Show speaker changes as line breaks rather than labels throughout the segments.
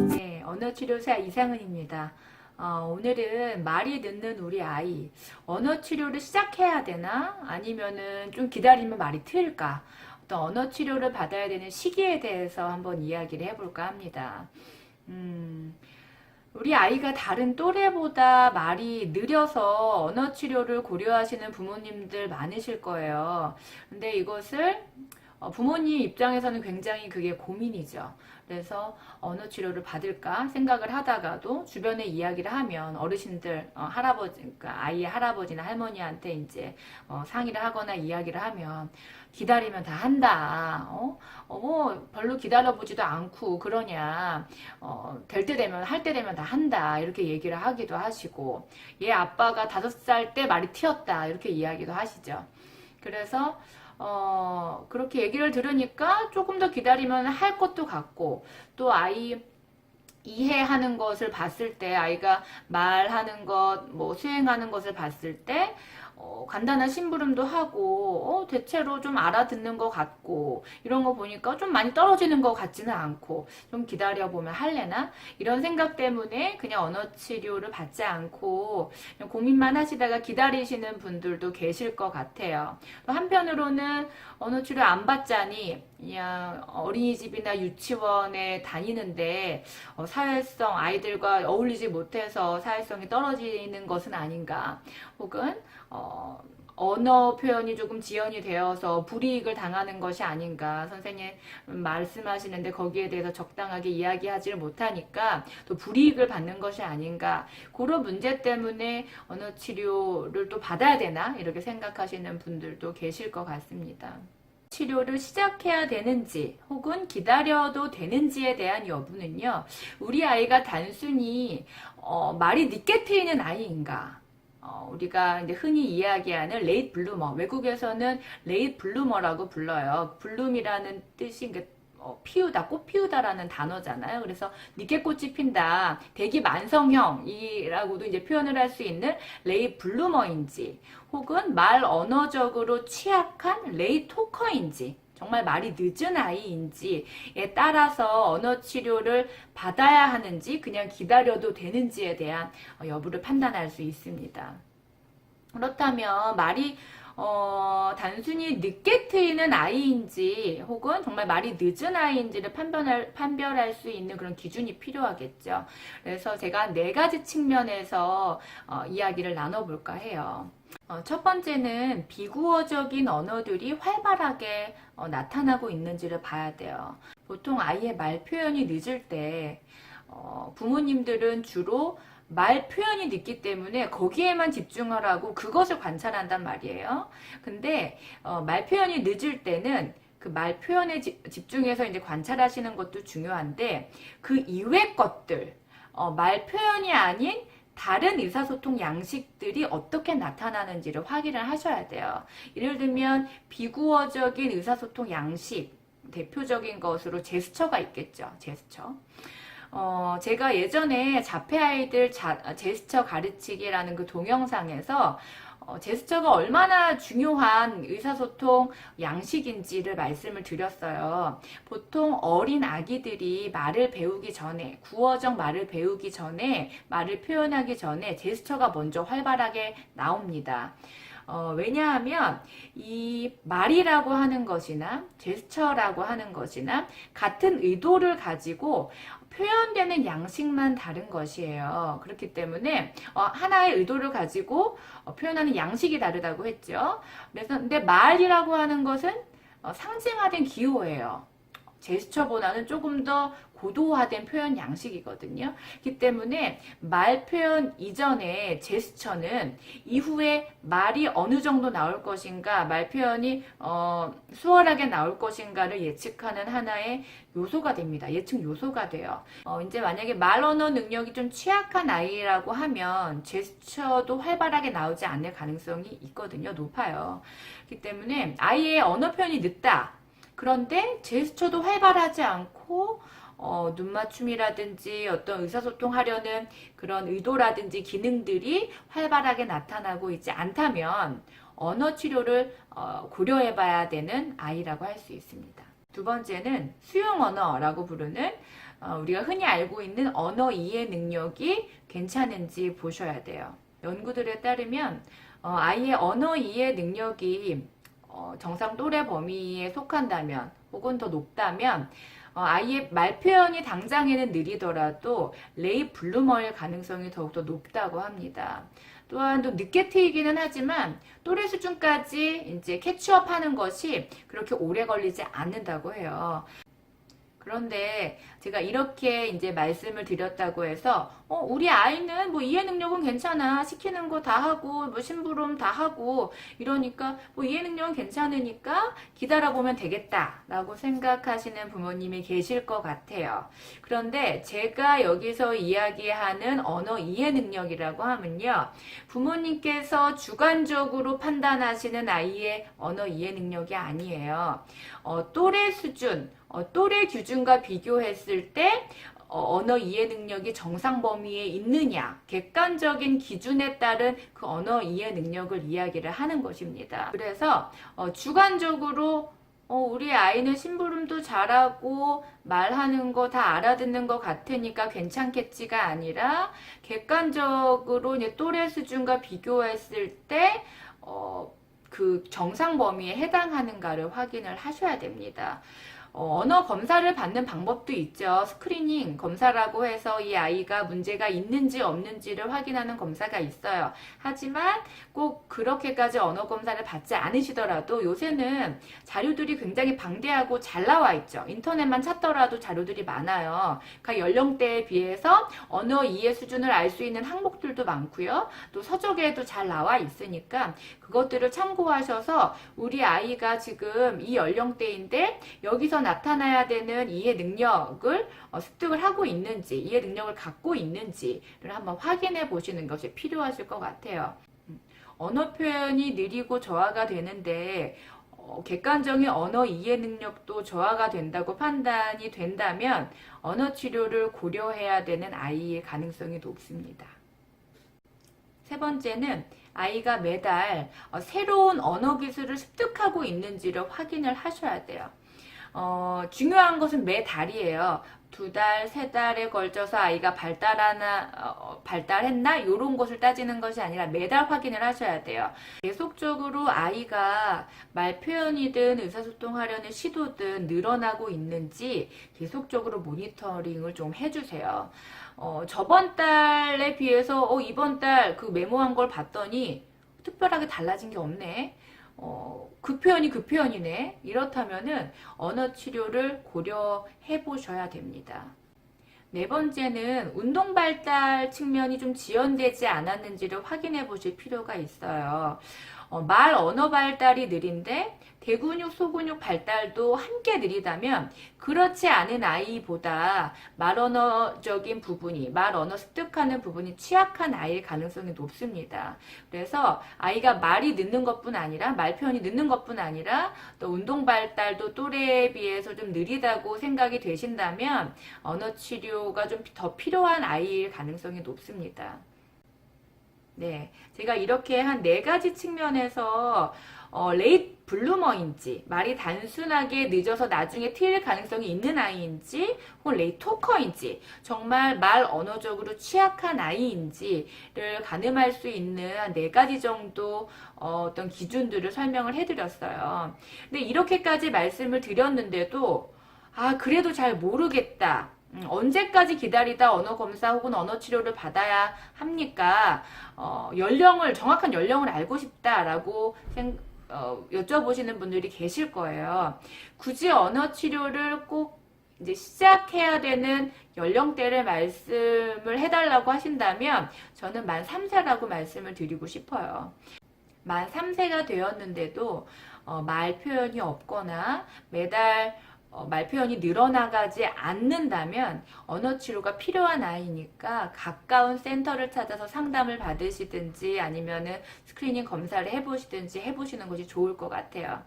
네, 언어치료사 이상은입니다. 오늘은 말이 늦는 우리 아이, 언어치료를 시작해야 되나? 아니면은 좀 기다리면 말이 트일까? 어떤 언어치료를 받아야 되는 시기에 대해서 한번 이야기를 해볼까 합니다. 우리 아이가 다른 또래보다 말이 느려서 언어치료를 고려하시는 부모님들 많으실 거예요. 근데 이것을 부모님 입장에서는 굉장히 그게 고민이죠. 그래서 언어 치료를 받을까 생각을 하다가도 주변에 이야기를 하면 어르신들, 할아버지, 그러니까 아이의 할아버지나 할머니한테 이제 상의를 하거나 이야기를 하면 기다리면 다 한다. 뭐 별로 기다려보지도 않고 그러냐. 될 때 되면 할 때 되면 다 한다. 이렇게 얘기를 하기도 하시고 얘 아빠가 5살 때 말이 튀었다. 이렇게 이야기도 하시죠. 그래서 그렇게 얘기를 들으니까 조금 더 기다리면 할 것도 같고, 또 아이 이해하는 것을 봤을 때, 아이가 말하는 것, 뭐 수행하는 것을 봤을 때, 간단한 심부름도 하고, 대체로 좀 알아듣는 것 같고, 이런 거 보니까 좀 많이 떨어지는 것 같지는 않고, 좀 기다려보면 할래나? 이런 생각 때문에 그냥 언어치료를 받지 않고, 그냥 고민만 하시다가 기다리시는 분들도 계실 것 같아요. 또 한편으로는 언어치료 안 받자니, 그냥 어린이집이나 유치원에 다니는데, 사회성, 아이들과 어울리지 못해서 사회성이 떨어지는 것은 아닌가. 혹은 언어 표현이 조금 지연이 되어서 불이익을 당하는 것이 아닌가. 선생님 말씀하시는데 거기에 대해서 적당하게 이야기하지를 못하니까 또 불이익을 받는 것이 아닌가. 그런 문제 때문에 언어 치료를 또 받아야 되나 이렇게 생각하시는 분들도 계실 것 같습니다. 치료를 시작해야 되는지 혹은 기다려도 되는지에 대한 여부는요, 우리 아이가 단순히 말이 늦게 트이는 아이인가, 우리가 이제 흔히 이야기하는 레이트 블루머, 외국에서는 레이트 블루머라고 불러요. 블룸이라는 뜻이 피우다, 꽃 피우다라는 단어잖아요. 그래서 늦게 꽃이 핀다, 대기 만성형이라고도 이제 표현을 할 수 있는 레이 블루머인지, 혹은 말 언어적으로 취약한 레이 토커인지, 정말 말이 늦은 아이인지에 따라서 언어 치료를 받아야 하는지 그냥 기다려도 되는지에 대한 여부를 판단할 수 있습니다. 그렇다면 말이 단순히 늦게 트이는 아이인지 혹은 정말 말이 늦은 아이인지를 판별할 수 있는 그런 기준이 필요하겠죠. 그래서 제가 4가지 측면에서 이야기를 나눠볼까 해요. 첫 번째는 비구어적인 언어들이 활발하게 나타나고 있는지를 봐야 돼요. 보통 아이의 말 표현이 늦을 때 부모님들은 주로 말 표현이 늦기 때문에 거기에만 집중하라고 그것을 관찰한단 말이에요. 근데 말 표현이 늦을 때는 그 말 표현에 집중해서 이제 관찰하시는 것도 중요한데, 그 이외 것들, 말 표현이 아닌 다른 의사소통 양식들이 어떻게 나타나는지를 확인을 하셔야 돼요. 예를 들면 비구어적인 의사소통 양식, 대표적인 것으로 제스처가 있겠죠. 제스처. 제가 예전에 자폐 아이들 제스처 가르치기라는 그 동영상에서 제스처가 얼마나 중요한 의사소통 양식인지를 말씀을 드렸어요. 보통 어린 아기들이 말을 배우기 전에, 구어적 말을 배우기 전에, 말을 표현하기 전에 제스처가 먼저 활발하게 나옵니다. 왜냐하면 이 말이라고 하는 것이나 제스처라고 하는 것이나 같은 의도를 가지고 표현되는 양식만 다른 것이에요. 그렇기 때문에 하나의 의도를 가지고 표현하는 양식이 다르다고 했죠. 그래서 근데 말이라고 하는 것은 상징화된 기호예요. 제스처보다는 조금 더 고도화된 표현 양식이거든요. 그렇기 때문에 말 표현 이전에 제스처는 이후에 말이 어느 정도 나올 것인가, 말 표현이 수월하게 나올 것인가를 예측하는 하나의 요소가 됩니다. 예측 요소가 돼요. 이제 만약에 말 언어 능력이 좀 취약한 아이라고 하면 제스처도 활발하게 나오지 않을 가능성이 있거든요. 높아요. 그렇기 때문에 아이의 언어 표현이 늦다. 그런데 제스처도 활발하지 않고 눈맞춤이라든지 어떤 의사소통하려는 그런 의도라든지 기능들이 활발하게 나타나고 있지 않다면 언어 치료를 고려해 봐야 되는 아이라고 할 수 있습니다. 두 번째는 수용 언어라고 부르는 우리가 흔히 알고 있는 언어 이해 능력이 괜찮은지 보셔야 돼요. 연구들에 따르면 아이의 언어 이해 능력이 정상 또래 범위에 속한다면 혹은 더 높다면 아이의 말 표현이 당장에는 느리더라도 레이 블루머일 가능성이 더욱더 높다고 합니다. 또한 또 늦게 트이기는 하지만 또래 수준까지 이제 캐치업 하는 것이 그렇게 오래 걸리지 않는다고 해요. 그런데 제가 이렇게 이제 말씀을 드렸다고 해서 우리 아이는 뭐 이해 능력은 괜찮아, 시키는 거 다 하고 뭐 심부름 다 하고 이러니까 뭐 이해 능력은 괜찮으니까 기다려 보면 되겠다라고 생각하시는 부모님이 계실 것 같아요. 그런데 제가 여기서 이야기하는 언어 이해 능력이라고 하면요, 부모님께서 주관적으로 판단하시는 아이의 언어 이해 능력이 아니에요. 또래 수준, 또래 기준과 비교했을 때 언어 이해 능력이 정상 범위에 있느냐, 객관적인 기준에 따른 그 언어 이해 능력을 이야기를 하는 것입니다. 그래서 주관적으로 우리 아이는 심부름도 잘하고 말하는 거 다 알아듣는 것 같으니까 괜찮겠지가 아니라 객관적으로 이제 또래 수준과 비교했을 때 그 정상 범위에 해당하는가를 확인을 하셔야 됩니다. 언어 검사를 받는 방법도 있죠. 스크리닝 검사라고 해서 이 아이가 문제가 있는지 없는지를 확인하는 검사가 있어요. 하지만 꼭 그렇게까지 언어 검사를 받지 않으시더라도 요새는 자료들이 굉장히 방대하고 잘 나와 있죠. 인터넷만 찾더라도 자료들이 많아요. 각 연령대에 비해서 언어 이해 수준을 알 수 있는 항목들도 많고요. 또 서적에도 잘 나와 있으니까 그것들을 참고하셔서 우리 아이가 지금 이 연령대인데 여기서 나타나야 되는 이해 능력을 습득을 하고 있는지, 이해 능력을 갖고 있는지를 한번 확인해 보시는 것이 필요하실 것 같아요. 언어 표현이 느리고 저하가 되는데 객관적인 언어 이해 능력도 저하가 된다고 판단이 된다면 언어 치료를 고려해야 되는 아이의 가능성이 높습니다. 세 번째는 아이가 매달 새로운 언어 기술을 습득하고 있는지를 확인을 하셔야 돼요. 중요한 것은 매달이에요. 2달, 3달에 걸쳐서 아이가 발달했나? 이런 것을 따지는 것이 아니라 매달 확인을 하셔야 돼요. 계속적으로 아이가 말 표현이든 의사소통하려는 시도든 늘어나고 있는지 계속적으로 모니터링을 좀 해주세요. 저번 달에 비해서 이번 달 그 메모한 걸 봤더니 특별하게 달라진 게 없네. 그 표현이 그 표현이네. 이렇다면은 언어 치료를 고려해 보셔야 됩니다. 네 번째는 운동 발달 측면이 좀 지연되지 않았는지를 확인해 보실 필요가 있어요. 말 언어 발달이 느린데 대근육, 소근육 발달도 함께 느리다면 그렇지 않은 아이보다 말 언어적인 부분이, 말 언어 습득하는 부분이 취약한 아이일 가능성이 높습니다. 그래서 아이가 말이 늦는 것뿐 아니라, 말 표현이 늦는 것뿐 아니라 또 운동 발달도 또래에 비해서 좀 느리다고 생각이 되신다면 언어 치료가 좀 더 필요한 아이일 가능성이 높습니다. 네, 제가 이렇게 한 4가지 측면에서 레이트 블루머인지, 말이 단순하게 늦어서 나중에 트일 가능성이 있는 아이인지, 혹은 레이트 토커인지, 정말 말 언어적으로 취약한 아이인지를 가늠할 수 있는 한 4가지 정도 어떤 기준들을 설명을 해드렸어요. 근데 이렇게까지 말씀을 드렸는데도 그래도 잘 모르겠다. 언제까지 기다리다 언어 검사 혹은 언어 치료를 받아야 합니까? 정확한 연령을 알고 싶다라고 여쭤보시는 분들이 계실 거예요. 굳이 언어 치료를 꼭 이제 시작해야 되는 연령대를 말씀을 해달라고 하신다면 저는 만 3세라고 말씀을 드리고 싶어요. 만 3세가 되었는데도 말 표현이 없거나 매달 말 표현이 늘어나가지 않는다면 언어 치료가 필요한 아이니까 가까운 센터를 찾아서 상담을 받으시든지 아니면은 스크리닝 검사를 해보시든지 해보시는 것이 좋을 것 같아요.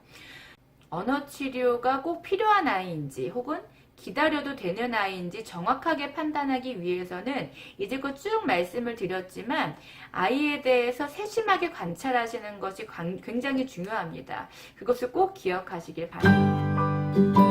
언어 치료가 꼭 필요한 아이인지 혹은 기다려도 되는 아이인지 정확하게 판단하기 위해서는 이제껏 쭉 말씀을 드렸지만 아이에 대해서 세심하게 관찰하시는 것이 굉장히 중요합니다. 그것을 꼭 기억하시길 바랍니다.